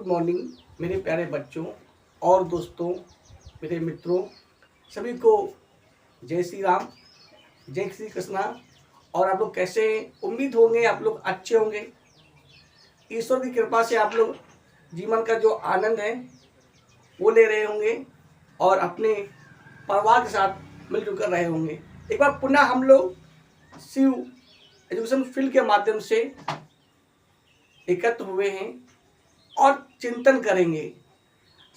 Good morning मेरे प्यारे बच्चों और दोस्तों, मेरे मित्रों, सभी को जय श्री राम, जय श्री कृष्णा। और आप लोग कैसे हैं? उम्मीद होंगे आप लोग अच्छे होंगे। ईश्वर की कृपा से आप लोग जीवन का जो आनंद है वो ले रहे होंगे और अपने परिवार के साथ मिलजुल कर रहे होंगे। एक बार पुनः हम लोग शिव एजुकेशन फील्ड के माध्यम से एकत्र हुए हैं और चिंतन करेंगे।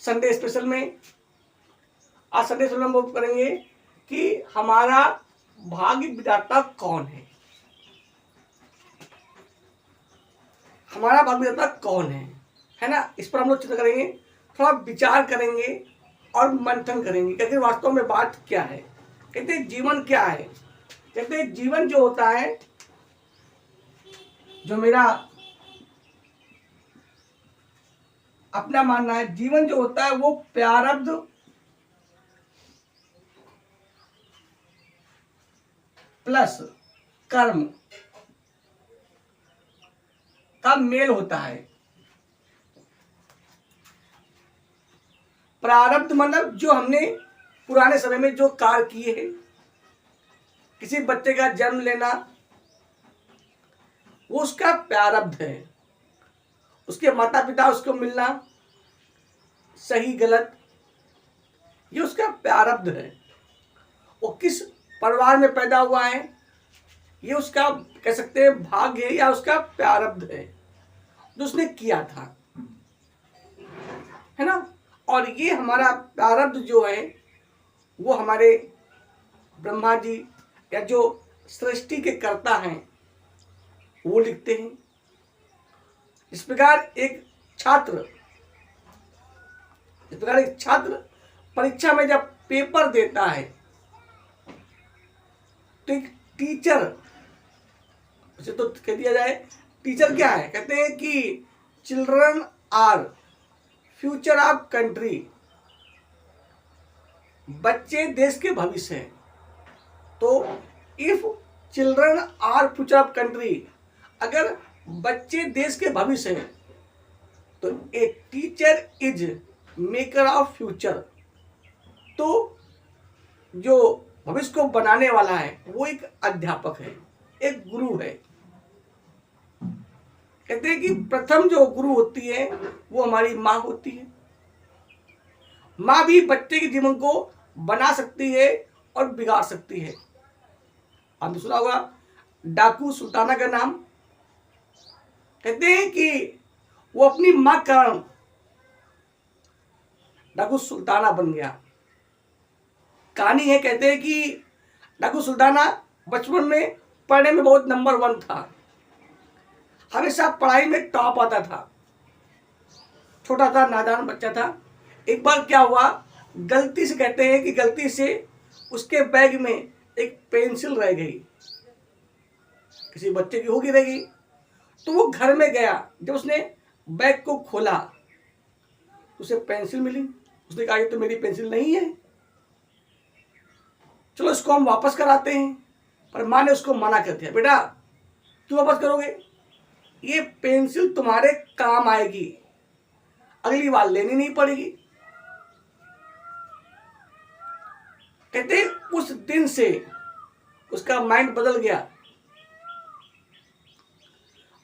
संडे स्पेशल में आज संडे स्पेशल में हम करेंगे कि हमारा भाग्य विधाता कौन है। हमारा भाग्य विधाता कौन है ना। इस पर हम लोग चिंतन करेंगे, थोड़ा विचार करेंगे और मंथन करेंगे। कहते वास्तव में बात क्या है, कहते जीवन क्या है। कहते जीवन जो होता है, जो मेरा अपना मानना है, जीवन जो होता है वो प्रारब्ध प्लस कर्म का मेल होता है। प्रारब्ध मतलब जो हमने पुराने समय में जो कार्य किए हैं, किसी बच्चे का जन्म लेना वो उसका प्रारब्ध है। उसके माता पिता उसको मिलना, सही गलत, ये उसका प्रारब्ध है। वो किस परिवार में पैदा हुआ है, ये उसका कह सकते हैं भाग्य है या उसका प्रारब्ध है जो उसने किया था, है ना। और ये हमारा प्रारब्ध जो है वो हमारे ब्रह्मा जी या जो सृष्टि के कर्ता हैं वो लिखते हैं। इस प्रकार एक छात्र परीक्षा में जब पेपर देता है तो एक टीचर, उसे तो कह दिया जाए टीचर क्या है, कहते हैं कि children are future of country. बच्चे देश के भविष्य हैं। तो if children are future of country, अगर बच्चे देश के भविष्य हैं तो a teacher is maker of future. तो जो भविष्य को बनाने वाला है वो एक अध्यापक है, एक गुरु है। कहते हैं कि प्रथम जो गुरु होती है वो हमारी माँ होती है। माँ भी बच्चे के जीवन को बना सकती है और बिगाड़ सकती है। आपने सुना होगा डाकू सुल्ताना का नाम। कहते हैं कि वो अपनी माँ के कारण डाकू सुल्ताना बन गया। कहानी है, कहते हैं कि डाकू सुल्ताना बचपन में पढ़ने में बहुत नंबर 1 था, हमेशा पढ़ाई में टॉप आता था। छोटा था, नादान बच्चा था। एक बार क्या हुआ, गलती से, कहते हैं कि गलती से उसके बैग में एक पेंसिल रह गई, किसी बच्चे की होगी रह गई। तो वो घर में गया, जब उसने बैग को खोला तो उसे पेंसिल मिली। उसने कहा ये तो मेरी पेंसिल नहीं है, चलो इसको हम वापस कराते हैं। पर माँ ने उसको मना कर दिया, बेटा क्यों वापस करोगे, ये पेंसिल तुम्हारे काम आएगी, अगली बार लेनी नहीं पड़ेगी। कहते उस दिन से उसका माइंड बदल गया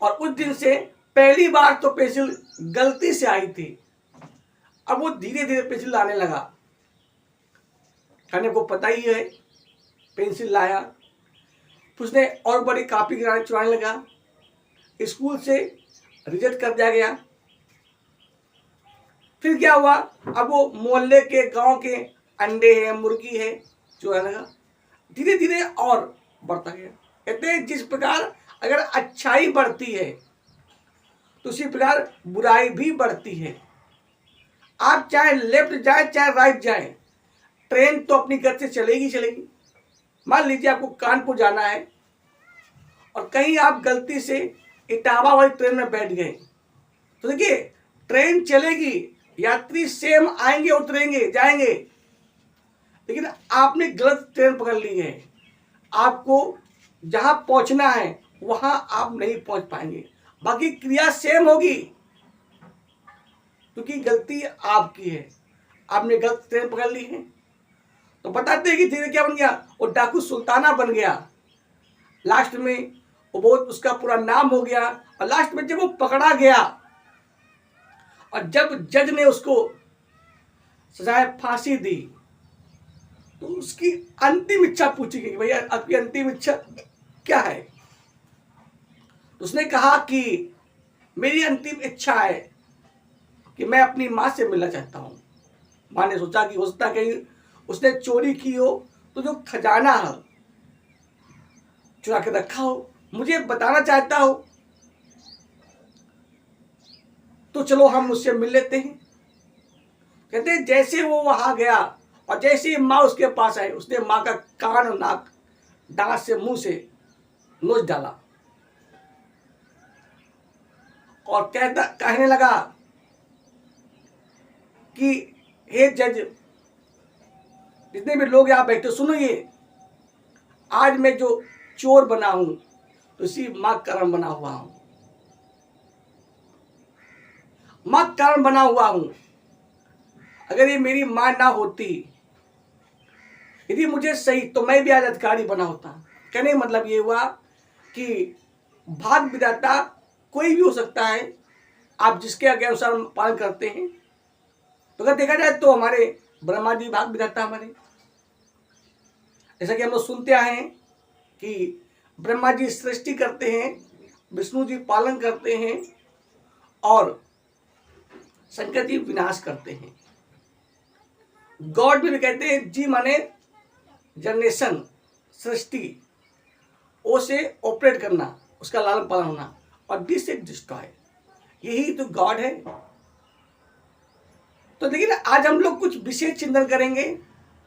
और उस दिन से पहली बार तो पेंसिल गलती से आई थी, अब वो धीरे धीरे पेंसिल लाने लगा। खाने को पता ही है, पेंसिल लाया, उसने और बड़ी कॉपी चुराने लगा। स्कूल से रिजेक्ट कर दिया गया। फिर क्या हुआ, अब वो मोहल्ले के गांव के अंडे हैं, मुर्गी है, चुराने लगा। धीरे धीरे और बढ़ता गया। कहते हैं जिस प्रकार अगर अच्छाई बढ़ती है तो उसी प्रकार बुराई भी बढ़ती है। आप चाहे लेफ्ट जाए चाहे राइट जाए, ट्रेन तो अपनी गति से चलेगी। मान लीजिए आपको कानपुर जाना है और कहीं आप गलती से इटावा वाली ट्रेन में बैठ गए, तो देखिए ट्रेन चलेगी, यात्री सेम आएंगे, उतरेंगे, जाएंगे, लेकिन आपने गलत ट्रेन पकड़ ली है। आपको जहां पहुंचना है वहां आप नहीं पहुंच पाएंगे, बाकी क्रिया सेम होगी। क्योंकि गलती आपकी है, आपने गलत ट्रेन पकड़ ली है। तो बताते हैं कि धीरे क्या बन गया, वो डाकू सुल्ताना बन गया। लास्ट में वो बहुत उसका पूरा नाम हो गया। और लास्ट में जब वो पकड़ा गया और जब जज ने उसको सजाए फांसी दी, तो उसकी अंतिम इच्छा पूछी गई, भैया आपकी अंतिम इच्छा क्या है? तो उसने कहा कि मेरी अंतिम इच्छा है कि मैं अपनी माँ से मिलना चाहता हूँ। माँ ने सोचा कि हो सकता है कहीं उसने चोरी की हो, तो जो खजाना है चुरा के रखा हो, मुझे बताना चाहता हो, तो चलो हम उससे मिल लेते हैं। कहते हैं जैसे वो वहां गया और जैसे ही माँ उसके पास आई, उसने माँ का कान और नाक दांत से मुंह से नोच डाला और कहने लगा कि हे जज, जितने भी लोग यहां बैठे सुनो, ये आज मैं जो चोर बना हूं तो इसी मां कारण बना हुआ हूं, मां कारण बना हुआ हूं। अगर ये मेरी मां ना होती, यदि मुझे सही, तो मैं भी आज अधिकारी बना होता। कहने मतलब ये हुआ कि भाग विधाता कोई भी हो सकता है, आप जिसके आगे अनुसार पालन करते हैं। तो अगर देखा जाए तो हमारे ब्रह्मा जी भाग विधाता हमारे, जैसा कि हम लोग सुनते आए हैं कि ब्रह्मा जी सृष्टि करते हैं, विष्णु जी पालन करते हैं और शंकर जी विनाश करते हैं। गॉड भी कहते हैं, जी माने जनरेशन, सृष्टि, ओ से ऑपरेट करना, उसका लालन पालन होना, और डी से डिस्ट्रॉय, यही तो गॉड है। तो देखिए आज हम लोग कुछ विशेष चिंतन करेंगे,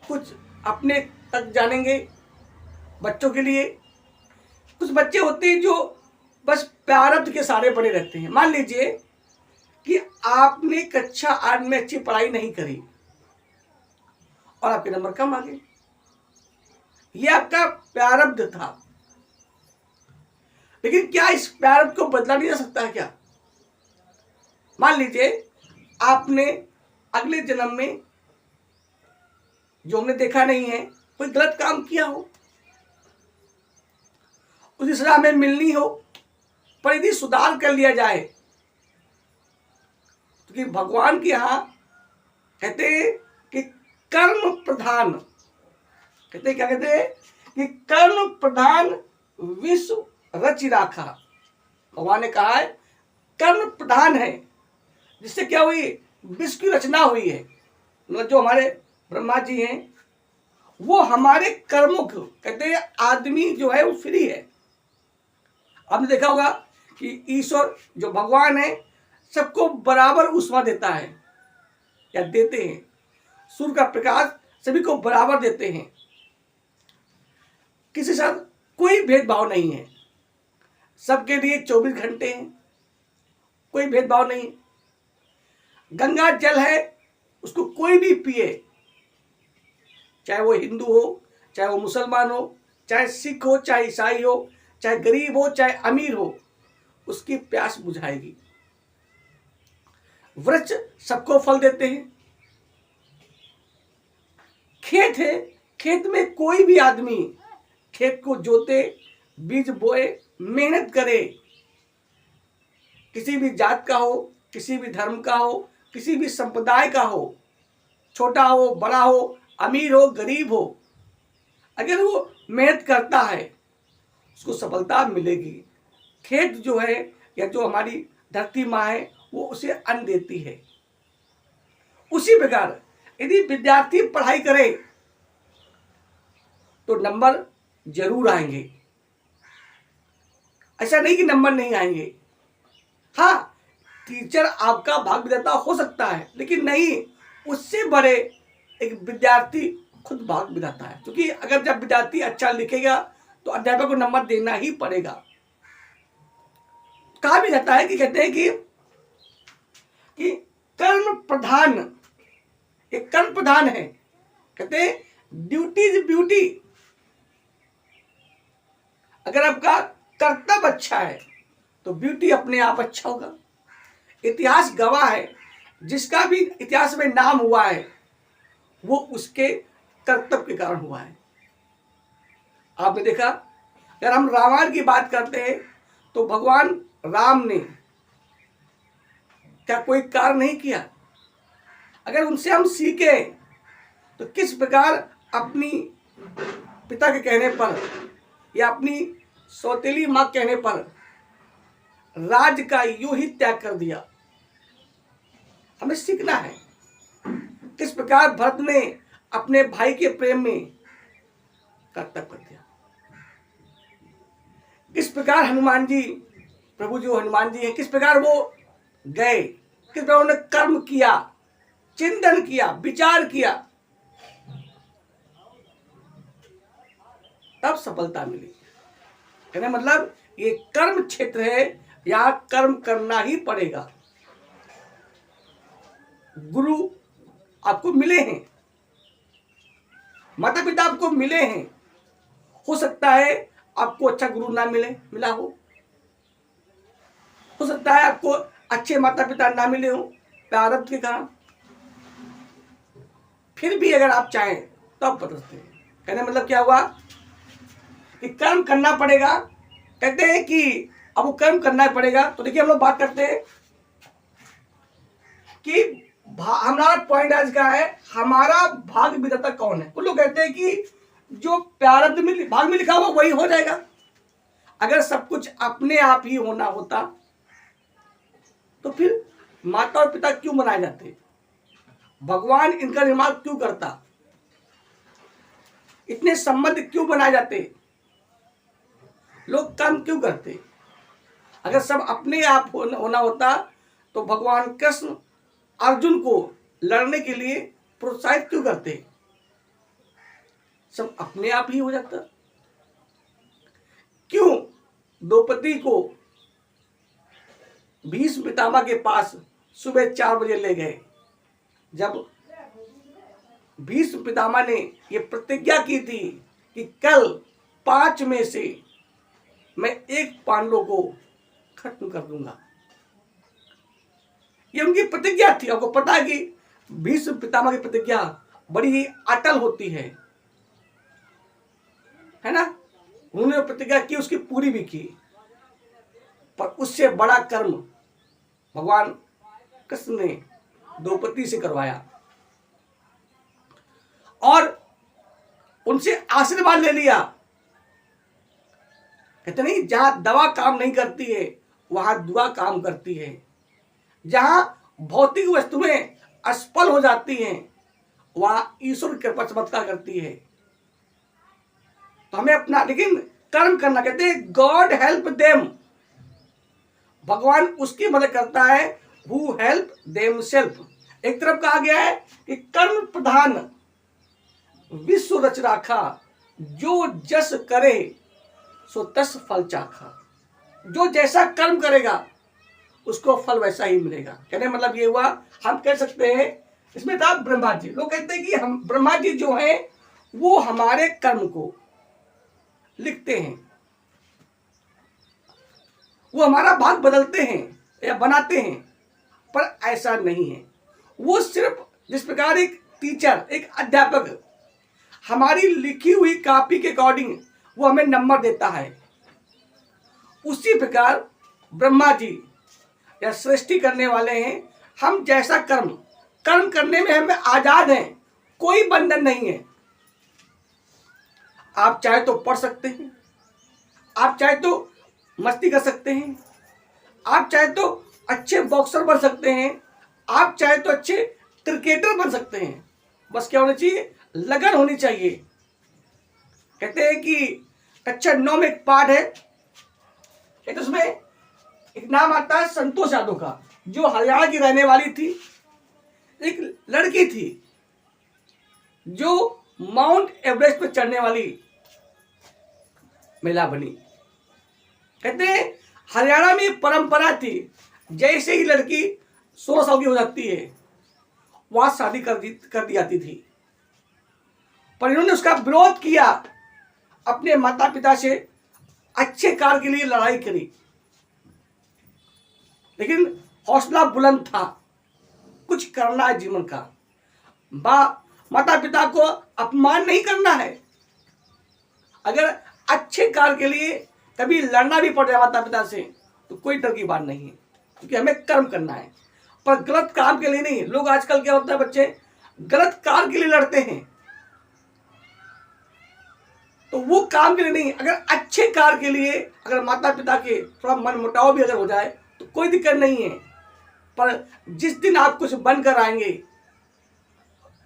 कुछ अपने तक जानेंगे। बच्चों के लिए, कुछ बच्चे होते हैं जो बस प्रारब्ध के सहारे पड़े रहते हैं। मान लीजिए कि आपने कक्षा 8 में अच्छी पढ़ाई नहीं करी और आपके नंबर कम आ गए, ये आपका प्रारब्ध था। लेकिन क्या इस प्रारब्ध को बदला नहीं जा सकता है क्या? मान लीजिए आपने अगले जन्म में, जो हमने देखा नहीं है, कोई गलत काम किया हो, उसकी सजा हमें मिलनी हो, पर यदि सुधार कर लिया जाए, तो कि भगवान के यहां कहते हैं कि कर्म प्रधान, कहते हैं क्या कहते हैं कि कर्म प्रधान विश्व रच राखा। भगवान ने कहा है कर्म प्रधान है, जिससे क्या हुई, विश्व की रचना हुई है। मतलब जो हमारे ब्रह्मा जी हैं, वो हमारे कर्मों को, कहते हैं आदमी जो है वो फ्री है। आपने देखा होगा कि ईश्वर जो भगवान है सबको बराबर ऊष्मा देता है, या देते हैं। सूर्य का प्रकाश सभी को बराबर देते हैं, किसी साथ कोई भेदभाव नहीं है, सबके लिए 24 घंटे हैं, कोई भेदभाव नहीं। गंगा जल है, उसको कोई भी पिए, चाहे वो हिंदू हो, चाहे वो मुसलमान हो, चाहे सिख हो, चाहे ईसाई हो, चाहे गरीब हो, चाहे अमीर हो, उसकी प्यास बुझाएगी। वृक्ष सबको फल देते हैं। खेत है, खेत में कोई भी आदमी खेत को जोते, बीज बोए, मेहनत करे, किसी भी जात का हो, किसी भी धर्म का हो, किसी भी संप्रदाय का हो, छोटा हो, बड़ा हो, अमीर हो, गरीब हो, अगर वो मेहनत करता है उसको सफलता मिलेगी। खेत जो है, या जो हमारी धरती माँ है, वो उसे अन्न देती है। उसी प्रकार यदि विद्यार्थी पढ़ाई करे तो नंबर जरूर आएंगे, ऐसा नहीं कि नंबर नहीं आएंगे। हाँ, टीचर आपका भाग विधाता हो सकता है, लेकिन नहीं, उससे बड़े एक विद्यार्थी खुद भाग विधाता है। क्योंकि अगर जब विद्यार्थी अच्छा लिखेगा तो अध्यापक को नंबर देना ही पड़ेगा। कहा भी जाता है कि कहते हैं कि कर्म प्रधान, एक कर्म प्रधान है, कहते हैं ड्यूटी इज ब्यूटी। अगर आपका कर्तव्य अच्छा है तो ब्यूटी अपने आप अच्छा होगा। इतिहास गवाह है, जिसका भी इतिहास में नाम हुआ है वो उसके कर्तव्य के कारण हुआ है। आपने देखा, अगर हम रामायण की बात करते हैं तो भगवान राम ने क्या कोई कार्य नहीं किया? अगर उनसे हम सीखे तो किस प्रकार अपनी पिता के कहने पर या अपनी सौतेली माँ कहने पर राज का यूं ही त्याग कर दिया। हमें सीखना है किस प्रकार भरत ने अपने भाई के प्रेम में कर्तव्य कर दिया, किस प्रकार हनुमान जी, प्रभु जो हनुमान जी हैं, किस प्रकार वो गए, किस प्रकार उन्होंने कर्म किया, चिंतन किया, विचार किया, तब सफलता मिली। कहने मतलब ये कर्म क्षेत्र है, यहां कर्म करना ही पड़ेगा। गुरु आपको मिले हैं, माता पिता आपको मिले हैं, हो सकता है आपको अच्छा गुरु ना मिला हो सकता है आपको अच्छे माता पिता ना मिले हो प्रारब्ध के कारण, फिर भी अगर आप चाहें तो आप बदल सकते हैं। कहने मतलब क्या हुआ कि कर्म करना पड़ेगा। कहते हैं कि अब वो कर्म करना पड़ेगा। तो देखिए हम लोग बात करते हैं कि हमारा पॉइंट आज का है, हमारा भाग विधाता कौन है। कुछ लोग कहते हैं कि जो प्रारब्ध में भाग में लिखा हुआ वही हो जाएगा। अगर सब कुछ अपने आप ही होना होता तो फिर माता और पिता क्यों बनाए जाते? भगवान इनका निर्माण क्यों करता? इतने संबंध क्यों बनाए जाते? लोग कर्म क्यों करते? अगर सब अपने आप होना होता तो भगवान कृष्ण अर्जुन को लड़ने के लिए प्रोत्साहित क्यों करते? सब अपने आप ही हो जाता। क्यों द्रौपदी को भीष्म पितामह के पास सुबह 4 बजे ले गए? जब भीष्म पितामह ने ये प्रतिज्ञा की थी कि कल 5 में से मैं 1 पांडव को खत्म कर दूंगा, ये उनकी प्रतिज्ञा थी। आपको पता है कि भीष्म पितामह की प्रतिज्ञा बड़ी ही अटल होती है ना। उन्होंने प्रतिज्ञा की, उसकी पूरी भी की, पर उससे बड़ा कर्म भगवान कृष्ण ने द्रौपदी से करवाया और उनसे आशीर्वाद ले लिया। कहते नहीं, जहां दवा काम नहीं करती है वहां दुआ काम करती है। जहां भौतिक वस्तुएं असफल हो जाती हैं वहां ईश्वर कृपा चमत्कार करती है। तो हमें अपना लेकिन कर्म करना, कहते हैं गॉड हेल्प देम, भगवान उसकी मदद करता है हु हेल्प देम सेल्फ। एक तरफ कहा गया है कि कर्म प्रधान विश्व रच राखा, जो जस करे सो तस फल चाखा। जो जैसा कर्म करेगा उसको फल वैसा ही मिलेगा। कहने मतलब ये हुआ, हम कह सकते हैं इसमें था ब्रह्मा जी। लोग कहते हैं कि हम ब्रह्मा जी जो हैं वो हमारे कर्म को लिखते हैं, वो हमारा भाग बदलते हैं या बनाते हैं, पर ऐसा नहीं है। वो सिर्फ जिस प्रकार एक टीचर, एक अध्यापक हमारी लिखी हुई कॉपी के अकॉर्डिंग वो हमें नंबर देता है, उसी प्रकार ब्रह्मा जी या सृष्टि करने वाले हैं। हम जैसा कर्म करने में हमें आजाद हैं, कोई बंधन नहीं है। आप चाहे तो पढ़ सकते हैं, आप चाहे तो मस्ती कर सकते हैं, आप चाहे तो अच्छे बॉक्सर बन सकते हैं, आप चाहे तो अच्छे क्रिकेटर बन सकते हैं। बस क्या होना चाहिए? लगन होनी चाहिए। कहते हैं कि कक्षा 9 में एक पाठ है, तो उसमें एक नाम आता है संतोष यादव का, जो हरियाणा की रहने वाली थी। एक लड़की थी जो माउंट एवरेस्ट पर चढ़ने वाली महिला बनी। कहते हैं हरियाणा में परंपरा थी, जैसे ही लड़की 16 साल की हो जाती है वहां शादी कर दी जाती थी। पर इन्होंने उसका विरोध किया, अपने माता पिता से अच्छे कार्य के लिए लड़ाई करी, लेकिन हौसला बुलंद था। कुछ करना है जीवन का। माता पिता को अपमान नहीं करना है। अगर अच्छे कार्य के लिए कभी लड़ना भी पड़ जाए माता पिता से तो कोई डर की बात नहीं है, क्योंकि हमें कर्म करना है, पर गलत काम के लिए नहीं। लोग आजकल क्या होता है, बच्चे गलत कार्य के लिए लड़ते हैं, तो वो काम के लिए नहीं। अगर अच्छे कार्य के लिए अगर माता पिता के थोड़ा मन मुटाव भी अगर हो जाए तो कोई दिक्कत नहीं है, पर जिस दिन आप कुछ बनकर आएंगे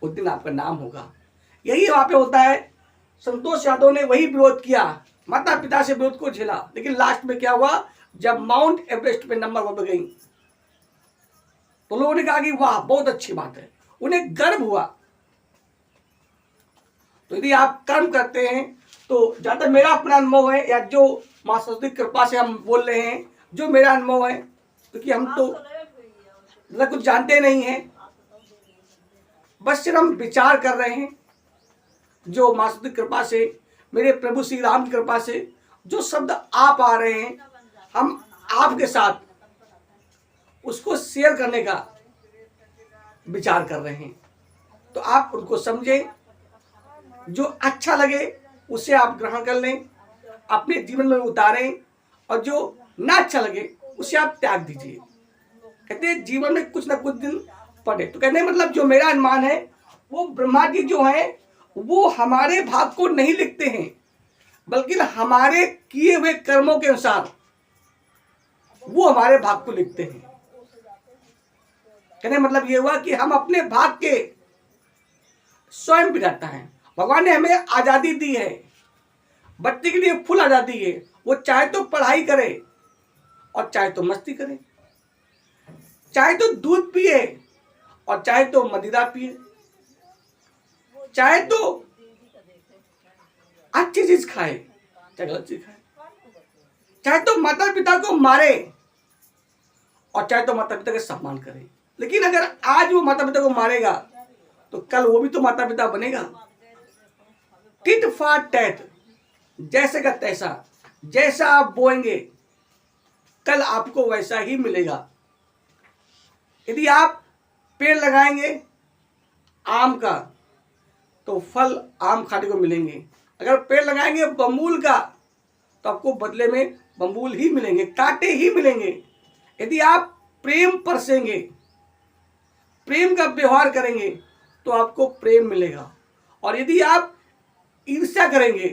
उस दिन आपका नाम होगा। यही वहां पे होता है। संतोष यादव ने वही विरोध किया, माता पिता से विरोध को झेला, लेकिन लास्ट में क्या हुआ, जब माउंट एवरेस्ट पे नंबर 1 पे गई तो लोगों ने कहा कि वाह बहुत अच्छी बात है, उन्हें गर्व हुआ। तो यदि आप कर्म करते हैं तो जहां तक मेरा अपना अनुभव है, या जो मां सरस्वती की कृपा से हम बोल रहे हैं, जो मेरा अनुभव है, क्योंकि हम तो मतलब कुछ जानते नहीं हैं, बस सिर्फ हम विचार कर रहे हैं। जो मां सरस्वती की कृपा से, मेरे प्रभु श्री राम की कृपा से जो शब्द आप आ रहे हैं, हम आपके साथ उसको शेयर करने का विचार कर रहे हैं। तो आप उनको समझें, जो अच्छा लगे उसे आप ग्रहण कर लें, अपने जीवन में उतारें, और जो ना अच्छा लगे उसे आप त्याग दीजिए। कहते हैं जीवन में कुछ ना कुछ दिन पड़े, तो कहने मतलब जो मेरा अनुमान है, वो ब्रह्मा जी जो है वो हमारे भाग को नहीं लिखते हैं, बल्कि हमारे किए हुए कर्मों के अनुसार वो हमारे भाग को लिखते हैं। कहने मतलब ये हुआ कि हम अपने भाग के स्वयं विधाता हैं। भगवान ने हमें आजादी दी है, बच्चे के लिए फुल आजादी है। वो चाहे तो पढ़ाई करे और चाहे तो मस्ती करे, चाहे तो दूध पिए और चाहे तो मदिरा पिए, चाहे तो अच्छी चीज खाए चाहे गलत चीज खाए, चाहे तो माता पिता को मारे और चाहे तो माता पिता का सम्मान करे। लेकिन अगर आज वो माता पिता को मारेगा तो कल वो भी तो माता पिता बनेगा। टिट फॉर टैट, जैसे का तैसा, जैसा आप बोएंगे कल आपको वैसा ही मिलेगा। यदि आप पेड़ लगाएंगे आम का तो फल आम खाने को मिलेंगे। अगर पेड़ लगाएंगे बम्बूल का तो आपको बदले में बम्बूल ही मिलेंगे, कांटे ही मिलेंगे। यदि आप प्रेम परसेंगे, प्रेम का व्यवहार करेंगे तो आपको प्रेम मिलेगा। और यदि आप ईर्ष्या करेंगे,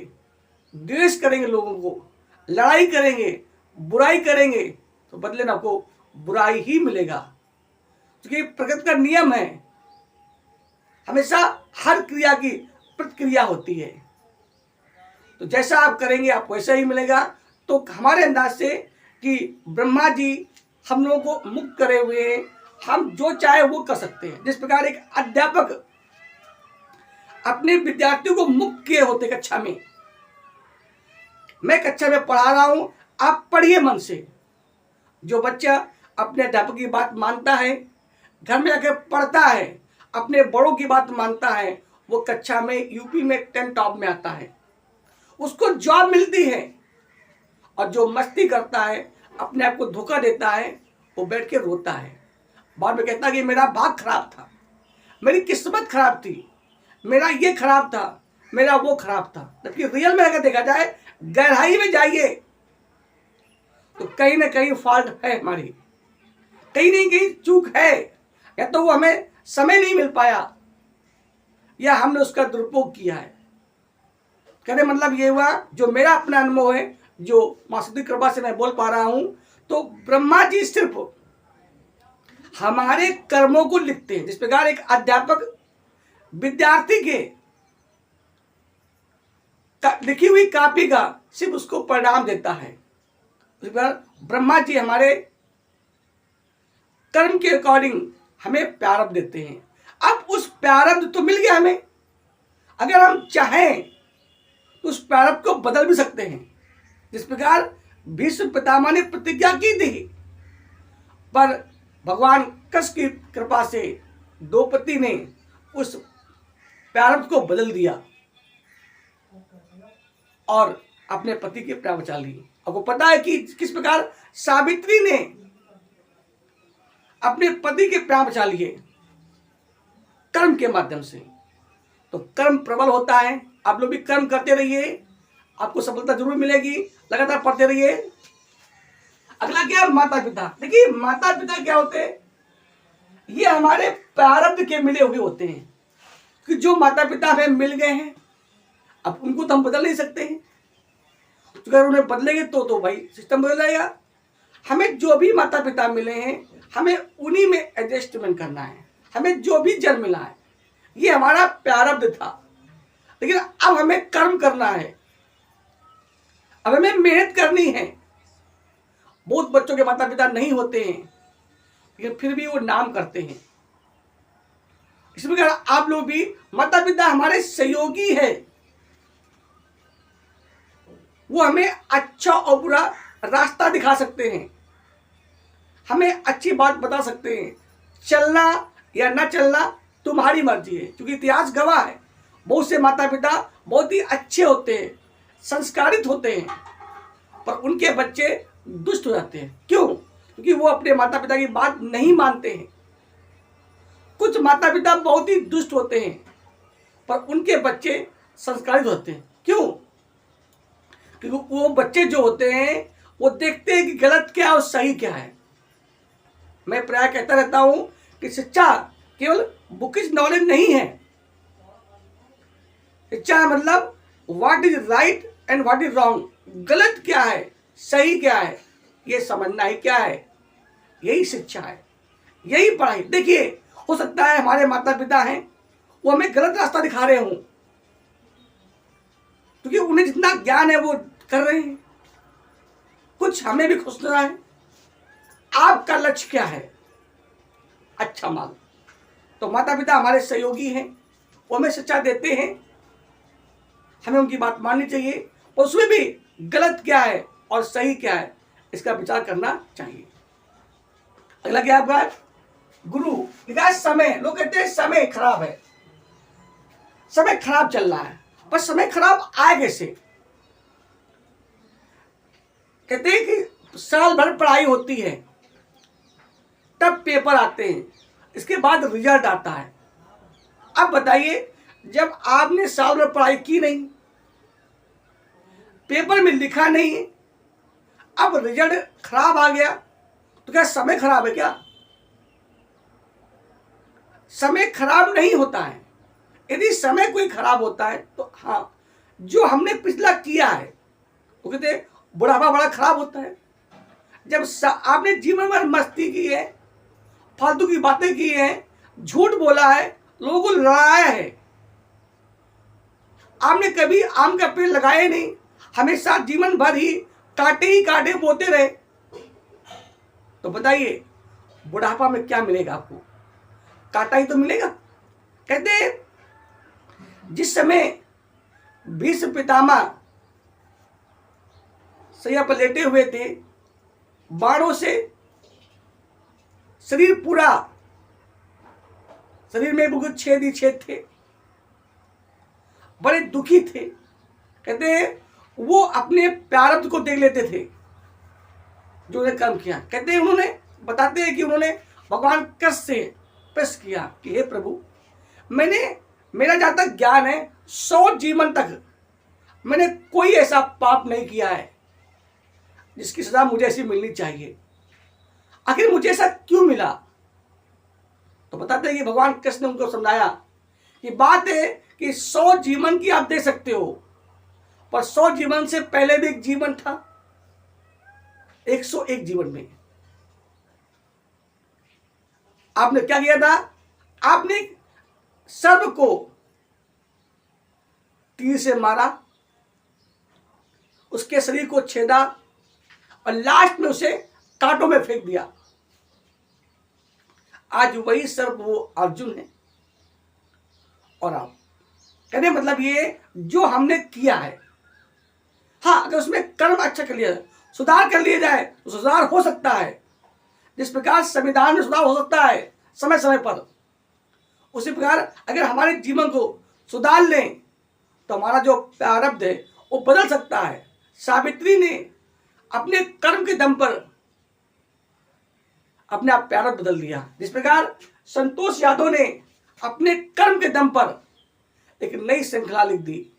द्वेष करेंगे, लोगों को लड़ाई करेंगे, बुराई करेंगे, तो बदले में आपको बुराई ही मिलेगा। क्योंकि प्रकृति का नियम है, हमेशा हर क्रिया की प्रतिक्रिया होती है। तो जैसा आप करेंगे आप वैसा ही मिलेगा। तो हमारे अंदाज से कि ब्रह्मा जी हम लोगों को मुक्त करे हुए हैं, हम जो चाहे वो कर सकते हैं। जिस प्रकार एक अध्यापक अपने विद्यार्थियों को मुक्त किए होते कक्षा में, मैं कक्षा में पढ़ा रहा हूं, आप पढ़िए मन से। जो बच्चा अपने अध्यापक की बात मानता है, घर में आकर पढ़ता है, अपने बड़ों की बात मानता है, वो कक्षा में यूपी में 10 टॉप में आता है, उसको जॉब मिलती है। और जो मस्ती करता है, अपने आप को धोखा देता है, वो बैठ के रोता है, बाद में कहता है कि मेरा भाग खराब था, मेरी किस्मत खराब थी, मेरा ये खराब था, मेरा वो खराब था। जबकि रियल में अगर देखा जाए, गहराई में जाइए तो कहीं ना कहीं फॉल्ट है हमारी, कहीं ना कहीं चूक है। या तो वो हमें समय नहीं मिल पाया, या हमने उसका दुरुपयोग किया है। कहने मतलब ये हुआ, जो मेरा अपना अनुभव है, जो मां सरस्वती की कृपा से मैं बोल पा रहा हूं, तो ब्रह्मा जी सिर्फ हमारे कर्मों को लिखते हैं। जिस प्रकार एक अध्यापक विद्यार्थी के लिखी हुई कॉपी का सिर्फ उसको परिणाम देता है, उस प्रकार ब्रह्मा जी हमारे कर्म के अकॉर्डिंग हमें प्रारब्ध देते हैं। अब उस प्रारब्ध तो मिल गया हमें, अगर हम चाहें तो उस प्रारब्ध को बदल भी सकते हैं। जिस प्रकार भीष्म पितामह ने प्रतिज्ञा की थी, पर भगवान कृष्ण की कृपा से द्रौपदी ने उस प्रारब्ध को बदल दिया और अपने पति की प्राण बचा ली। आपको पता है कि किस प्रकार सावित्री ने अपने पति के प्राण बचा लिए। कर्म के माध्यम से। तो कर्म प्रबल होता है। आप लोग भी कर्म करते रहिए, आपको सफलता जरूर मिलेगी। लगातार पढ़ते रहिए। अगला क्या, माता पिता। देखिए माता पिता क्या होते हैं, ये हमारे प्रारब्ध के मिले हुए होते हैं कि जो माता पिता हमें मिल गए हैं, अब उनको तो हम बदल नहीं सकते हैं। तो अगर उन्हें बदलेंगे तो भाई सिस्टम बदल जाएगा। हमें जो भी माता पिता मिले हैं, हमें उन्हीं में एडजस्टमेंट करना है। हमें जो भी जन्म मिला है, ये हमारा प्रारब्ध था। लेकिन अब हमें कर्म करना है, अब हमें मेहनत करनी है। बहुत बच्चों के माता पिता नहीं होते हैं, लेकिन फिर भी वो नाम करते हैं। इस प्रकार आप लोग भी, माता पिता हमारे सहयोगी है। वो हमें अच्छा और बुरा रास्ता दिखा सकते हैं, हमें अच्छी बात बता सकते हैं। चलना या न चलना तुम्हारी मर्जी है, क्योंकि इतिहास गवाह है बहुत से माता पिता बहुत ही अच्छे होते हैं, संस्कारित होते हैं, पर उनके बच्चे दुष्ट हो जाते हैं। क्यों? क्योंकि वो अपने माता पिता की बात नहीं मानते हैं। कुछ माता पिता बहुत ही दुष्ट होते हैं, पर उनके बच्चे संस्कारित होते हैं। क्यों? क्योंकि वो बच्चे जो होते हैं वो देखते हैं कि गलत क्या है और सही क्या है। मैं प्राय कहता रहता हूं कि शिक्षा केवल बुकिश नॉलेज नहीं है। शिक्षा मतलब what is right and what is wrong, गलत क्या है सही क्या है, ये समझना ही क्या है, यही शिक्षा है, यही पढ़ाई। देखिए हो सकता है हमारे माता पिता हैं, वो हमें गलत रास्ता दिखा रहे हों, क्योंकि उन्हें जितना ज्ञान है वो कर रहे हैं। कुछ हमें भी खुश करना है। आपका लक्ष्य क्या है? अच्छा मान। तो माता पिता हमारे सहयोगी हैं, वो हमें शिक्षा देते हैं, हमें उनकी बात माननी चाहिए। और उसमें भी गलत क्या है और सही क्या है, इसका विचार करना चाहिए। अगला क्या आपका, गुरु। लिखा है समय। लोग कहते हैं समय खराब है, समय खराब चल रहा है, पर समय खराब आए कैसे? कहते हैं कि साल भर पढ़ाई होती है, तब पेपर आते हैं, इसके बाद रिजल्ट आता है। अब बताइए, जब आपने साल भर पढ़ाई की नहीं, पेपर में लिखा नहीं, अब रिजल्ट खराब आ गया, तो क्या समय खराब है क्या? समय खराब नहीं होता है। यदि समय कोई खराब होता है तो हाँ, जो हमने पिछला किया है, वो कहते हैं बुढ़ापा बड़ा खराब होता है। जब आपने जीवन भर मस्ती की है, फालतू की बातें की हैं, झूठ बोला है, लोगों को लड़ाया है, आपने कभी आम का पेड़ लगाए नहीं, हमेशा जीवन भर ही कांटे बोते रहे, तो बताइए बुढ़ापा में क्या मिलेगा आपको? कांटा ही तो मिलेगा। कहते हैं जिस समय भीष्म पितामह सैया पर लेटे हुए थे, बाणों से शरीर पूरा, शरीर में बहुत छेद ही छेद थे, बड़े दुखी थे। कहते हैं वो अपने प्रारब्ध को देख लेते थे जो उन्हें कर्म किया। कहते हैं उन्होंने, बताते हैं कि उन्होंने भगवान कृष्ण से प्रश्न किया कि हे प्रभु, मेरा जहां तक ज्ञान है 100 जीवन तक मैंने कोई ऐसा पाप नहीं किया है जिसकी सजा मुझे ऐसी मिलनी चाहिए, आखिर मुझे ऐसा क्यों मिला? तो बताते हैं कि भगवान कृष्ण ने उनको समझाया कि बात है कि 100 जीवन की आप दे सकते हो, पर 100 जीवन से पहले भी एक जीवन था, 101 जीवन में आपने क्या किया था? आपने सर्प को तीर से मारा, उसके शरीर को छेदा और लास्ट में उसे कांटों में फेंक दिया। आज वही सर्प वो अर्जुन है और आप। कहने मतलब ये जो हमने किया है, हाँ अगर उसमें कर्म अच्छा कर लिया जाए, सुधार कर लिया जाए तो सुधार हो सकता है। जिस प्रकार संविधान में सुधार हो सकता है समय समय पर, उसी प्रकार अगर हमारे जीवन को सुधार लें तो हमारा जो प्रारब्ध है वो बदल सकता है। सावित्री ने अपने कर्म के दम पर अपने आप प्रारब्ध बदल दिया। जिस प्रकार संतोष यादव ने अपने कर्म के दम पर एक नई श्रृंखला लिख दी।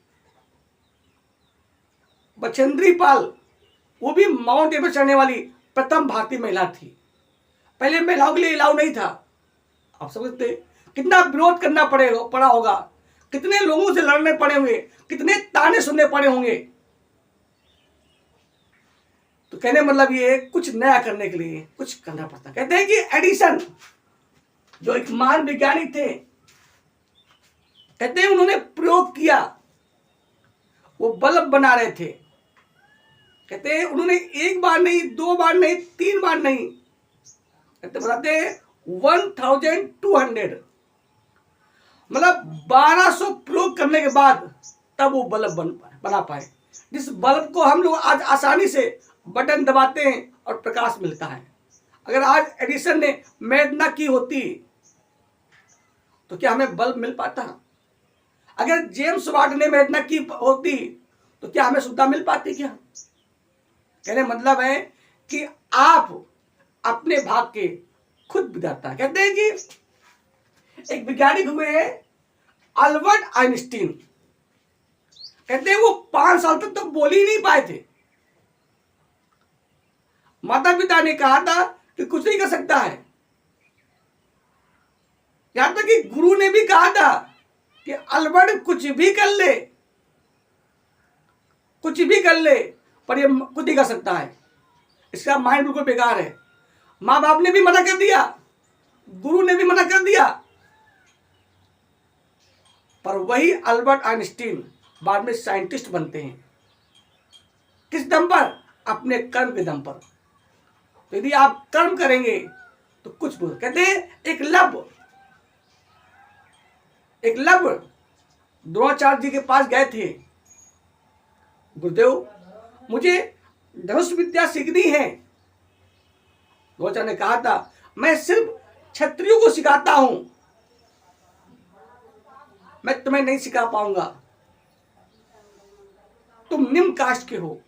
बछेंद्री पाल, वो भी माउंट एवरेस्ट चढ़ने वाली प्रथम भारतीय महिला थी। पहले महिलाओं के लिए अलाउ नहीं था। आप समझते कितना विरोध करना पड़ा होगा, कितने लोगों से लड़ने पड़े होंगे, कितने ताने सुनने पड़े होंगे। तो कहने मतलब ये कुछ नया करने के लिए कुछ करना पड़ता। कहते हैं कि एडिसन जो एक महान वैज्ञानिक थे, कहते हैं उन्होंने प्रयोग किया, वो बल्ब बना रहे थे। कहते हैं उन्होंने एक बार नहीं, दो बार नहीं, तीन बार नहीं, कहते बताते हैं 1200 मतलब 1200 प्रयोग करने के बाद तब वो बल्ब बना पाए, जिस बल्ब को हम लोग आज आसानी से बटन दबाते हैं और प्रकाश मिलता है। अगर आज एडिसन ने मेहनत ना की होती तो क्या हमें बल्ब मिल पाता? अगर जेम्स वाट ने मेहनत ना की होती तो क्या हमें सुविधा मिल पाती? क्या कहने मतलब है कि आप अपने भाग के खुद विधाता। कहते हैं कि एक वैज्ञानिक हुए हैं अल्बर्ट आइंस्टीन। कहते हैं वो 5 साल तक तो बोल ही नहीं पाए थे। माता पिता ने कहा था कि कुछ नहीं कर सकता है। यहां तक कि गुरु ने भी कहा था कि अल्बर्ट कुछ भी कर ले, कुछ भी कर ले, पर ये कुछ नहीं कर सकता है, इसका माइंड बिल्कुल बेकार है। मां बाप ने भी मना कर दिया, गुरु ने भी मना कर दिया, पर वही अल्बर्ट आइंस्टीन बाद में साइंटिस्ट बनते हैं। किस दम पर? अपने कर्म के दम पर। तो यदि आप कर्म करेंगे तो कुछ बोल। कहते हैं एक लब द्रोणाचार्य जी के पास गए थे। गुरुदेव, मुझे धनुष विद्या सीखनी है। द्रोणाचार्य ने कहा था मैं सिर्फ क्षत्रियों को सिखाता हूं, मैं तुम्हें नहीं सिखा पाऊंगा, तुम निम्न कास्ट के हो।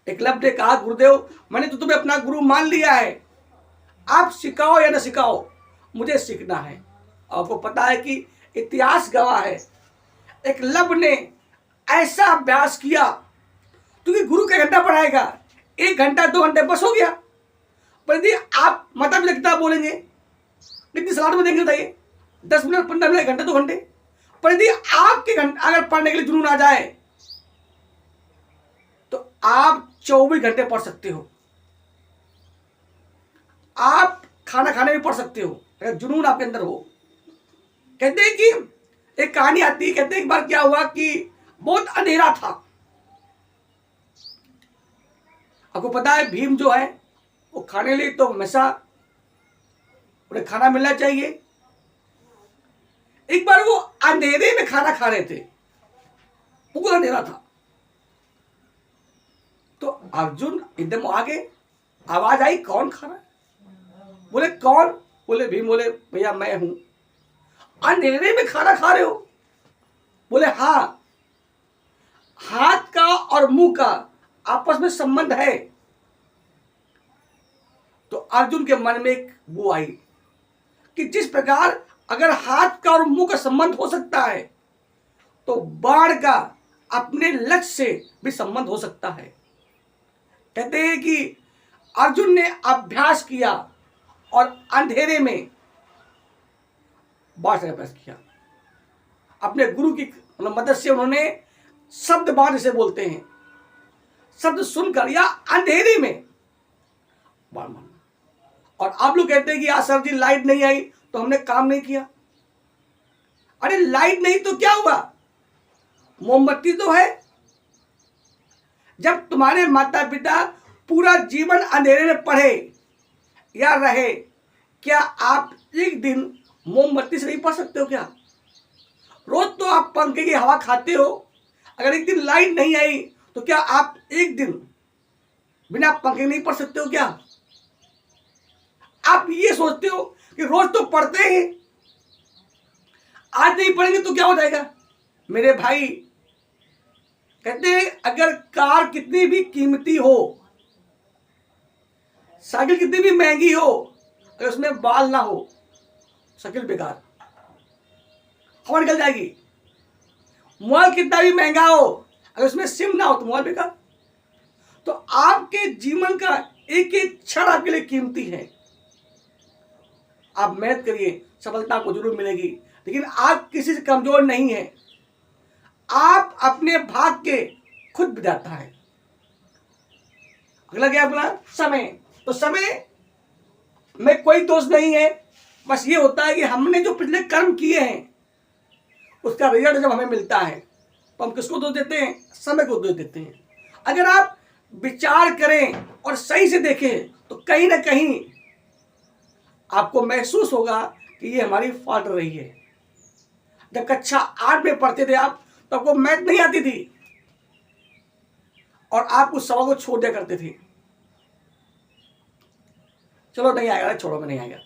एकलव्य ने कहा गुरुदेव, मैंने तो तुम्हें अपना गुरु मान लिया है, आप सिखाओ या न सिखाओ, मुझे सीखना है। आपको पता है कि इतिहास गवाह है, एकलव्य ने ऐसा अभ्यास किया, क्योंकि गुरु का घंटा पढ़ाएगा, 1 घंटा 2 घंटे बस हो गया। पर यदि आप माता पिता कितना बोलेंगे, कितनी सलाह में देंगे बताइए, 10 मिनट 15 मिनट, घंटे 2 घंटे। पर यदि आपके घंटे अगर पढ़ने के लिए जुनून आ जाए तो आप 24 घंटे पढ़ सकते हो, आप खाना खाने में पढ़ सकते हो, अगर जुनून आपके अंदर हो। कहते हैं कि एक कहानी आती है। कहते हैं एक बार क्या हुआ कि बहुत अंधेरा था। आपको पता है भीम जो है वो खाने लिए तो हमेशा उन्हें खाना मिलना चाहिए। एक बार वो अंधेरे में खाना खा रहे थे, पूरा अंधेरा था। तो अर्जुन एकदम आगे आवाज आई, कौन खा रहा है? बोले कौन? बोले भीम। बोले भैया मैं हूं। अंधेरे में खाना खा रहे हो? बोले हाँ। हाथ का और मुंह का आपस में संबंध है। तो अर्जुन के मन में एक वो आई कि जिस प्रकार अगर हाथ का और मुंह का संबंध हो सकता है तो बाण का अपने लक्ष्य से भी संबंध हो सकता है। कहते हैं कि अर्जुन ने अभ्यास किया और अंधेरे में बाण से अभ्यास किया। अपने गुरु की मदद से उन्होंने शब्द बाण से बोलते हैं, शब्द सुनकर या अंधेरे में बाण मारना। और आप लोग कहते हैं कि आज सर जी लाइट नहीं आई तो हमने काम नहीं किया। अरे लाइट नहीं तो क्या हुआ, मोमबत्ती तो है। जब तुम्हारे माता पिता पूरा जीवन अंधेरे में पढ़े या रहे, क्या आप एक दिन मोमबत्ती से नहीं पढ़ सकते हो? क्या रोज तो आप पंखे की हवा खाते हो, अगर एक दिन लाइट नहीं आई तो क्या आप एक दिन बिना पंखे नहीं पढ़ सकते हो? क्या आप ये सोचते हो कि रोज तो पढ़ते हैं, आज नहीं पढ़ेंगे तो क्या हो जाएगा? मेरे भाई, कहते हैं अगर कार कितनी भी कीमती हो, साइकिल कितनी भी महंगी हो, अगर उसमें बाल ना हो, शकील बेकार, हवा निकल जाएगी। मोबाइल कितना भी महंगा हो, अगर उसमें सिम ना हो तो मोबाइल बेकार। तो आपके जीवन का एक एक क्षण आपके लिए कीमती है। आप मेहनत करिए, सफलता आपको जरूर मिलेगी, लेकिन आप किसी से कमजोर नहीं है। आप अपने भाग्य के खुद विधाता है। अगला क्या बोला? समय। तो समय में कोई दोष नहीं है, बस ये होता है कि हमने जो पिछले कर्म किए हैं उसका रिजल्ट जब हमें मिलता है तो हम किसको दोष देते हैं? समय को दोष देते हैं। अगर आप विचार करें और सही से देखें तो कहीं ना कहीं आपको महसूस होगा कि ये हमारी फॉल्ट रही है। जब कक्षा 8 में पढ़ते थे आप, तो आपको मैथ नहीं आती थी और आप उस सवाल को छोड़ दिया करते थे। चलो नहीं आएगा, छोड़ो, में नहीं आएगा।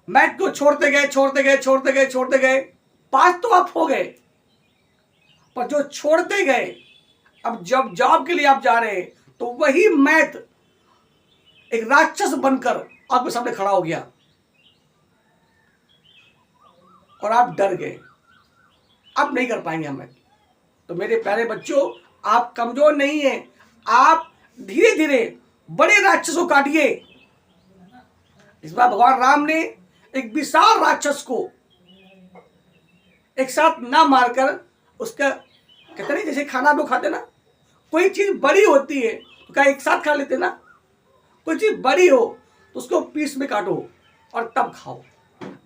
मैथ को छोड़ते गए, पास तो आप हो गए, पर जो छोड़ते गए, अब जब जॉब के लिए आप जा रहे हैं तो वही मैथ एक राक्षस बनकर आपके सामने खड़ा हो गया और आप डर गए, आप नहीं कर पाएंगे हमें। तो मेरे प्यारे बच्चों, आप कमजोर नहीं हैं, आप धीरे धीरे बड़े राक्षस को काटिए। इस बार भगवान राम ने एक विशाल राक्षस को एक साथ ना मारकर उसका, कहते नहीं जैसे खाना लोग खाते ना, कोई चीज बड़ी होती है तो क्या एक साथ खा लेते ना, कोई चीज बड़ी हो तो उसको पीस में काटो और तब खाओ।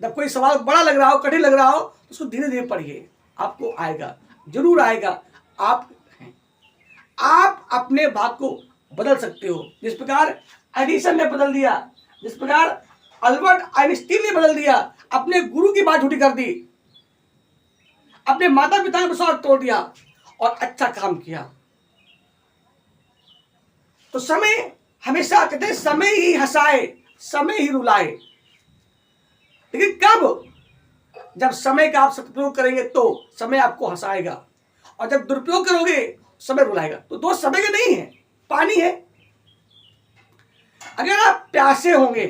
जब कोई सवाल बड़ा लग रहा हो, कठिन लग रहा हो, तो उसको धीरे धीरे पढ़िए, आपको आएगा, जरूर आएगा। आप अपने भाग को बदल सकते हो। जिस प्रकार एडिसन ने बदल दिया, जिस प्रकार अल्बर्ट आइंस्टीन ने बदल दिया, अपने गुरु की बात झूठी कर दी, अपने माता पिता का विश्वास तोड़ दिया और अच्छा काम किया। तो समय हमेशा कहते हैं समय ही हंसाए, समय ही रुलाए। लेकिन कब? जब समय का आप सदुपयोग करेंगे तो समय आपको हंसाएगा, और जब दुरुपयोग करोगे समय रुलाएगा। तो दोस्त समय के नहीं है, पानी है। अगर आप प्यासे होंगे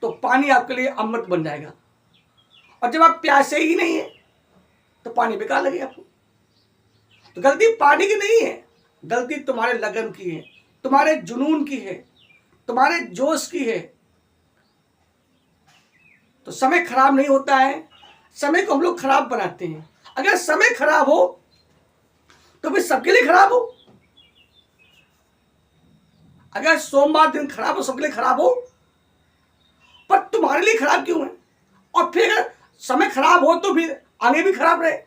तो पानी आपके लिए अमृत बन जाएगा, और जब आप प्यासे ही नहीं है तो पानी बेकार लगेगा आपको। तो गलती पानी की नहीं है, गलती तुम्हारे लगन की है, तुम्हारे जुनून की है, तुम्हारे जोश की है। तो समय खराब नहीं होता है, समय को हम लोग खराब बनाते हैं। अगर समय खराब हो तो फिर सबके लिए खराब हो। अगर सोमवार दिन खराब हो, सबके लिए खराब हो, पर तुम्हारे लिए खराब क्यों है? और फिर अगर समय खराब हो तो फिर आगे भी खराब रहे।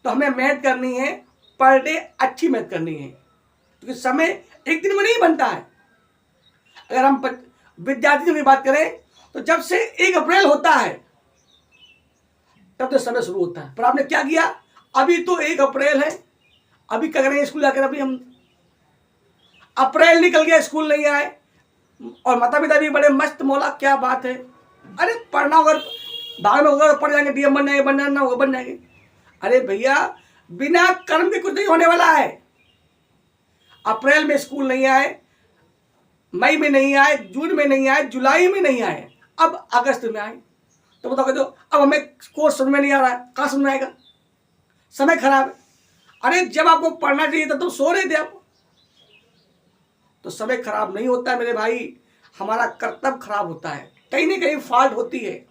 तो हमें मेहनत करनी है, पर डे अच्छी मेहनत करनी है, क्योंकि समय एक दिन में नहीं बनता है। अगर हम विद्यार्थियों की बात करें तो जब से 1 अप्रैल होता है तब तो समय शुरू होता है। पर आपने क्या किया? अभी तो 1 अप्रैल है, अभी क्या करेंगे स्कूल जाकर? अभी हम अप्रैल निकल गया, स्कूल नहीं आए, और माता पिता भी बड़े मस्त, मौला क्या बात है, अरे पढ़ना होगा, भाग में होगा पढ़ जाएंगे, डीएम बन जाएंगे, बनना होगा बन जाएंगे। अरे भैया, बिना कर्म के कुछ नहीं होने वाला है। अप्रैल में स्कूल नहीं आए, मई में नहीं आए, जून में नहीं आए, जुलाई में नहीं आए, अब अगस्त में आए, तो बताओ तो अब हमें कोर्स समझ में नहीं आ रहा है, कहाँ समझ में आएगा? समय खराब है। अरे जब आपको पढ़ना चाहिए था तो सो रहे थे आप। तो समय खराब नहीं होता है मेरे भाई, हमारा कर्तव्य खराब होता है, कहीं ना कहीं फॉल्ट होती है।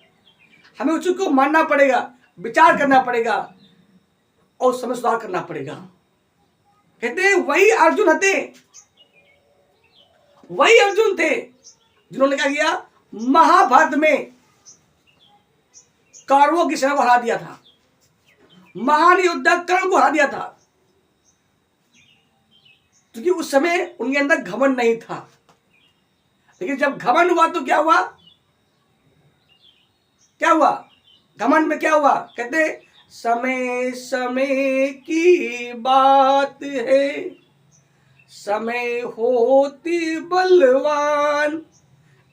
हमें उस चीज को मानना पड़ेगा, विचार करना पड़ेगा और समय सुधार करना पड़ेगा। कहते हैं वही अर्जुन थे जिन्होंने क्या किया? महाभारत में कौरवों की सेना को हरा दिया था, महान योद्धा कर्ण को हरा दिया था, क्योंकि उस समय उनके अंदर घमंड नहीं था। लेकिन जब घमंड हुआ तो क्या हुआ? घमंड में क्या हुआ? कहते समय समय की बात है, समय होती बलवान,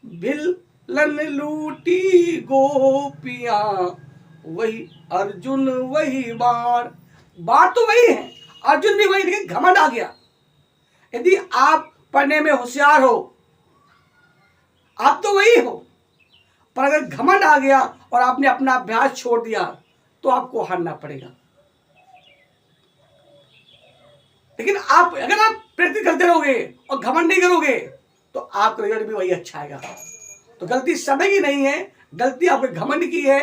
भिलन लूटी गोपियां, वही अर्जुन वही बाण। बात तो वही है, अर्जुन भी वही, लेकिन घमंड आ गया। यदि आप पढ़ने में होशियार हो, आप तो वही हो, पर अगर घमंड आ गया और आपने अपना अभ्यास छोड़ दिया तो आपको हारना पड़ेगा। लेकिन अगर आप प्रैक्टिस करते रहोगे और घमंड नहीं करोगे तो आपका रिजल्ट भी वही अच्छा आएगा। तो गलती समय की नहीं है, गलती आपके घमंड की है।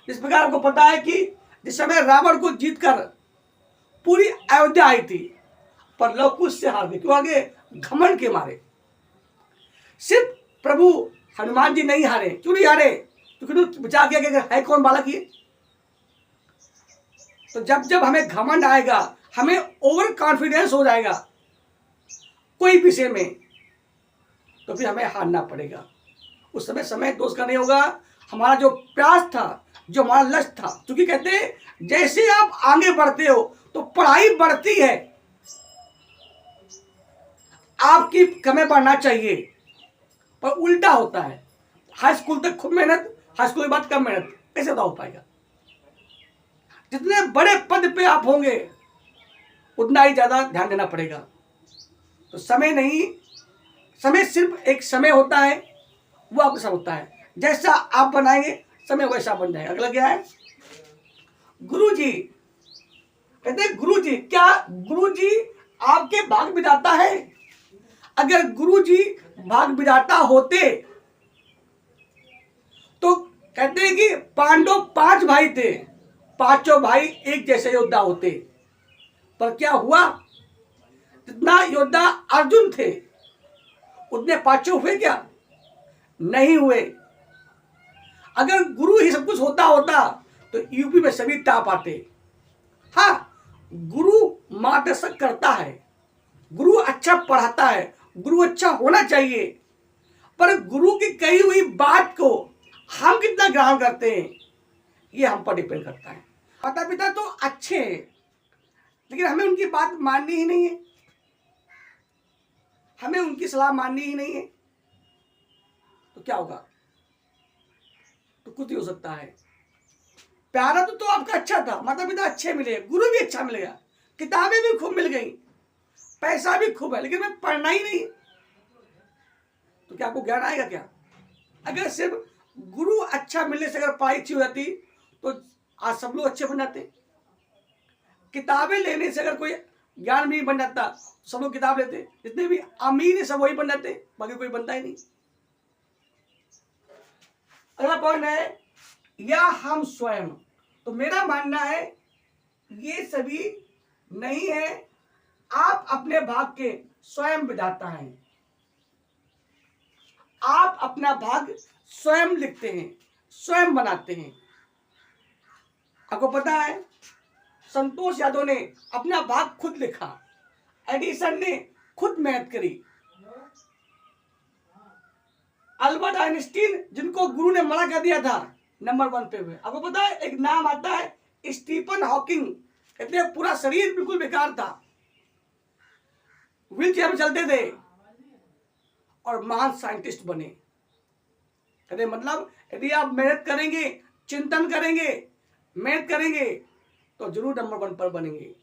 इस प्रकार आपको पता है कि जिस समय रावण को जीतकर पूरी अयोध्या आई थी, पर लव कुश से हार गई। क्यों हार गए? घमंड के मारे। सिर्फ प्रभु हनुमान जी नहीं हारे। क्यों नहीं हारे? क्योंकि बचा किया कि है कौन बालक ये। तो जब जब हमें घमंड आएगा, हमें ओवर कॉन्फिडेंस हो जाएगा कोई विषय में, तो फिर हमें हारना पड़ेगा। उस समय दोष का नहीं होगा। हमारा जो प्रयास था, जो हमारा लक्ष्य था, क्योंकि कहते हैं जैसे आप आगे बढ़ते हो तो पढ़ाई बढ़ती है। आपकी कमें बढ़ना चाहिए, पर उल्टा होता है। हाई स्कूल तक खूब मेहनत, हाई स्कूल के बाद कम मेहनत, कैसे हो पाएगा? जितने बड़े पद पे आप होंगे उतना ही ज्यादा ध्यान देना पड़ेगा। तो समय नहीं, समय सिर्फ एक समय होता है, वो आपके साथ होता है। जैसा आप बनाएंगे समय वैसा बन जाएगा। अगला क्या है? गुरु जी। कहते हैं गुरु जी, क्या गुरु जी आपके भाग विधाता है? अगर गुरु जी भाग विधाता होते तो कहते हैं कि पांडव 5 भाई थे, पांचों भाई एक जैसे योद्धा होते। पर क्या हुआ? जितना योद्धा अर्जुन थे उतने पांचों हुए क्या? नहीं हुए। अगर गुरु ही सब कुछ होता तो यूपी में सभी टॉप आते। हाँ, गुरु मार्गदर्शन करता है, गुरु अच्छा पढ़ाता है, गुरु अच्छा होना चाहिए, पर गुरु की कही हुई बात को हम कितना ग्रहण करते हैं ये हम पर डिपेंड करता है। माता पिता तो अच्छे हैं, लेकिन हमें उनकी बात माननी ही नहीं है, हमें उनकी सलाह माननी ही नहीं है, तो क्या होगा? तो कुछ ही हो सकता है। प्यारा तो आपका अच्छा था, माता पिता अच्छे मिले, गुरु भी अच्छा मिल गया, किताबें भी खूब मिल गई, पैसा भी खूब है, लेकिन मैं पढ़ना ही नहीं, तो क्या आपको ज्ञान आएगा क्या? अगर सिर्फ गुरु अच्छा मिलने से अगर पढ़ाई अच्छी हो जाती तो आज सब लोग अच्छे बन जाते। किताबें लेने से अगर कोई ज्ञान नहीं बन जाता, सब लोग किताब लेते, जितने भी अमीर है सब वही बन जाते, बाकी कोई बनता ही नहीं। अगला पॉइंट है या हम स्वयं। तो मेरा मानना है ये सभी नहीं है, आप अपने भाग के स्वयं विधाता हैं। आप अपना भाग स्वयं लिखते हैं, स्वयं बनाते हैं। आपको पता है संतोष यादव ने अपना भाग खुद लिखा, एडिसन ने खुद मेहनत करी, अल्बर्ट आइंस्टीन जिनको गुरु ने मना कर दिया था नंबर 1 पे हुए। आपको पता है एक नाम आता है स्टीफन हॉकिंग, कहते हैं पूरा शरीर बिल्कुल बेकार था, व्हील चेयर में चलते थे और महान साइंटिस्ट बने। कहते मतलब यदि आप मेहनत करेंगे, चिंतन करेंगे, मेहनत करेंगे तो जरूर नंबर 1 पर बनेंगे।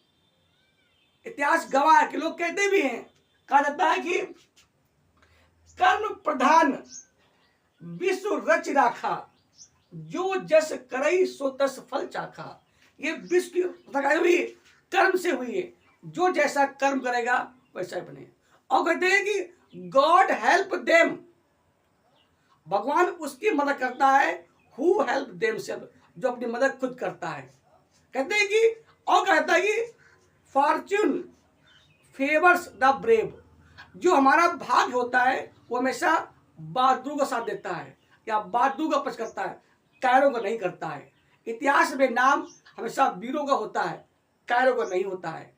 इतिहास गवाह है कि लोग कहते भी हैं, कहा जाता है कि कर्म प्रधान विश्व रच राखा, जो जस करई सो तस फल चाखा। ये विश्व की हुई कर्म से हुई है, जो जैसा कर्म करेगा वैसा ही बने। और कहते हैं कि गॉड हेल्प देम, भगवान उसकी मदद करता है हु हेल्प देम सेल्फ, जो अपनी मदद खुद करता है। कहते हैं कि और कहता है कि फॉर्च्यून फेवर्स द ब्रेव, जो हमारा भाग्य होता है वो हमेशा बहादुरों का साथ देता है या बहादुर का पक्ष करता है, कायरों का नहीं करता है। इतिहास में नाम हमेशा वीरों का होता है, कायरों का नहीं होता है।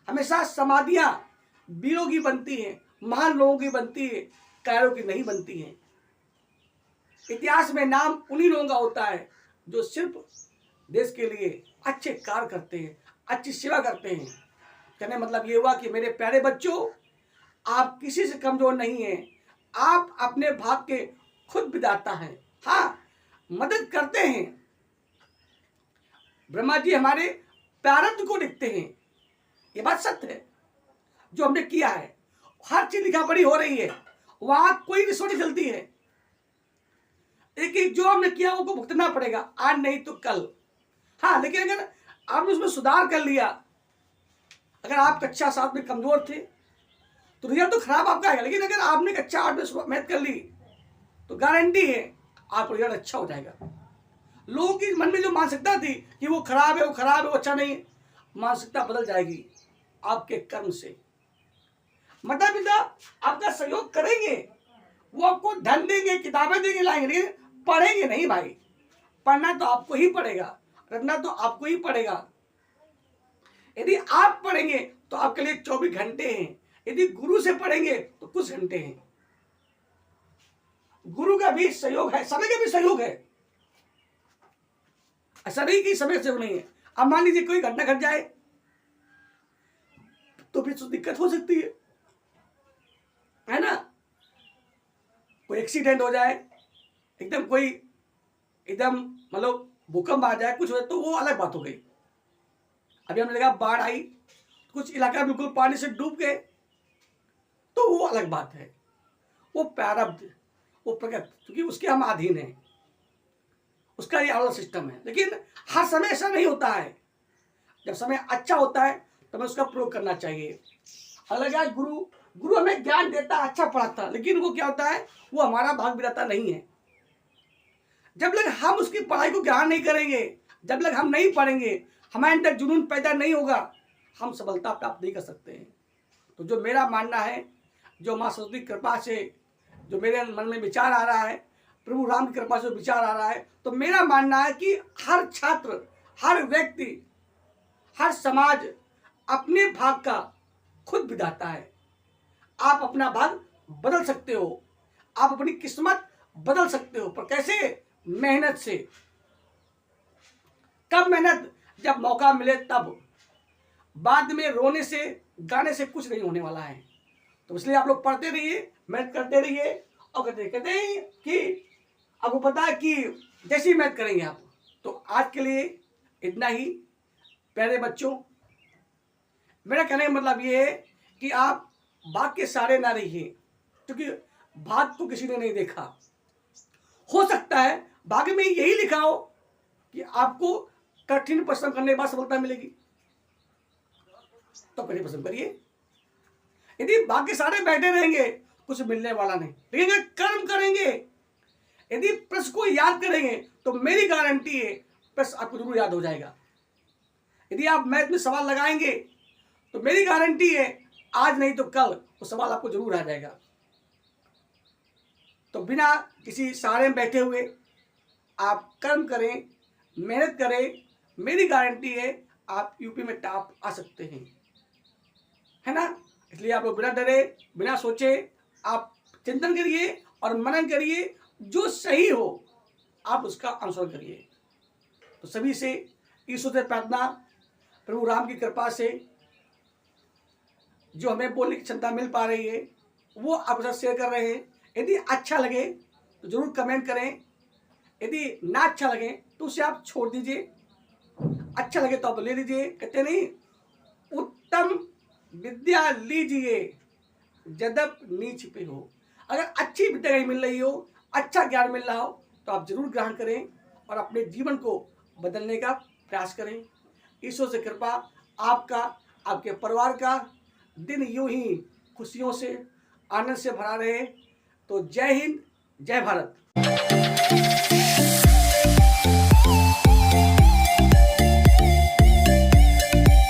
हमेशा समाधियां वीरों की बनती हैं, महान लोगों की बनती है, कायरों की नहीं बनती हैं। इतिहास में नाम उन्हीं लोगों का होता है जो सिर्फ देश के लिए अच्छे कार्य करते हैं, अच्छी सेवा करते हैं। कहने मतलब ये हुआ कि मेरे प्यारे बच्चों, आप किसी से कमजोर नहीं हैं, आप अपने भाग के खुद विधाता हैं। हाँ, मदद करते हैं। ब्रह्मा जी हमारे प्रारब्ध को लिखते हैं, ये बात सत्य है। जो हमने किया है हर चीज लिखा पढ़ी हो रही है, वहां कोई रिसोर्ट चलती है। एक एक जो हमने किया वो भुगतना पड़ेगा, आज नहीं तो कल। हाँ, लेकिन अगर आपने उसमें सुधार कर लिया, अगर आप कक्षा 7 में कमजोर थे तो रिजल्ट तो खराब आपका आएगा, लेकिन अगर आपने कक्षा 8 में मेहनत कर ली तो गारंटी है आपका रिजल्ट अच्छा हो जाएगा। लोगों की मन में जो मानसिकता थी कि वो खराब है, वो खराब है, वो अच्छा नहीं है, मानसिकता बदल जाएगी आपके कर्म से। माता पिता आपका सहयोग करेंगे, वो आपको धन देंगे, किताबें देंगे, लाएंगे, लेकिन पढ़ेंगे नहीं भाई। पढ़ना तो आपको ही पड़ेगा, रखना तो आपको ही पड़ेगा। यदि आप पढ़ेंगे तो आपके लिए 24 घंटे हैं, यदि गुरु से पढ़ेंगे तो कुछ घंटे हैं। गुरु का भी सहयोग है, समय का भी सहयोग है, ऐसा नहीं कि समय सहयोग नहीं है। अब मान लीजिए कोई घटना घट जाए तो फिर तो दिक्कत हो सकती है ना। कोई एक्सीडेंट हो जाए, एकदम कोई एकदम मतलब भूकंप आ जाए, कुछ हो जाए, तो वो अलग बात हो गई। अभी हमने देखा बाढ़ आई, कुछ इलाका बिल्कुल पानी से डूब गए, तो वो अलग बात है, वो प्रारब्ध, वो प्रकृति, क्योंकि उसके हम अधीन हैं, उसका ये अलग सिस्टम है। लेकिन हर समय ऐसा नहीं होता है। जब समय अच्छा होता है तो हमें उसका प्रयोग करना चाहिए। अलग है, गुरु हमें ज्ञान देता है, अच्छा पढ़ाता, लेकिन वो क्या होता है, वो हमारा भाग बिराता नहीं है। जब लग हम उसकी पढ़ाई को ग्रहण नहीं करेंगे, जब लग हम नहीं पढ़ेंगे, हमारे अंदर जुनून पैदा नहीं होगा, हम सफलता प्राप्त नहीं कर सकते हैं। तो जो मेरा मानना है, जो माँ सरस्वती की कृपा से जो मेरे मन में विचार आ रहा है, प्रभु राम की कृपा से विचार आ रहा है, तो मेरा मानना है कि हर छात्र, हर व्यक्ति, हर समाज अपने भाग का खुद विधाता है। आप अपना भाग बदल सकते हो, आप अपनी किस्मत बदल सकते हो, पर कैसे? मेहनत से। कब मेहनत? जब मौका मिले तब। बाद में रोने से, गाने से कुछ नहीं होने वाला है। तो इसलिए आप लोग पढ़ते रहिए, मेहनत करते रहिए, और कहते हैं कि आपको पता है कि जैसी मेहनत करेंगे आप। तो आज के लिए इतना ही। प्यारे बच्चों, मेरा कहने का मतलब ये है कि आप भाग के सहारे ना रहिए, क्योंकि भाग को किसी ने नहीं देखा। हो सकता है भाग्य में यही लिखा हो कि आपको कठिन परिश्रम करने के बाद सफलता मिलेगी, तो कठिन परिश्रम करिए। यदि भाग्य के सहारे बैठे रहेंगे कुछ मिलने वाला नहीं, लेकिन अगर कर्म करेंगे, यदि प्रश्न को याद करेंगे, तो मेरी गारंटी है प्रश्न आपको जरूर याद हो जाएगा। यदि आप मैथ में सवाल लगाएंगे तो मेरी गारंटी है आज नहीं तो कल वो सवाल आपको जरूर आ जाएगा। तो बिना किसी सहारे में बैठे हुए आप कर्म करें, मेहनत करें, मेरी गारंटी है आप यूपी में टॉप आ सकते हैं, है ना। इसलिए आप लोग बिना डरे, बिना सोचे आप चिंतन करिए और मनन करिए, जो सही हो आप उसका अनुसरण करिए। तो सभी से ईश्वर से प्रार्थना, प्रभु राम की कृपा से जो हमें बोलने की क्षमता मिल पा रही है वो आपके साथ शेयर कर रहे हैं। यदि अच्छा लगे तो जरूर कमेंट करें, यदि ना अच्छा लगे तो उसे आप छोड़ दीजिए, अच्छा लगे तो आप ले लीजिए। कहते नहीं, उत्तम विद्या लीजिए जदप नीच पे हो। अगर अच्छी विद्या कहीं मिल रही हो, अच्छा ज्ञान मिल रहा हो, तो आप जरूर ग्रहण करें और अपने जीवन को बदलने का प्रयास करें। ईश्वर से कृपा आपका, आपके परिवार का दिन यूं ही खुशियों से, आनंद से भरा रहे। तो जय हिंद, जय भारत।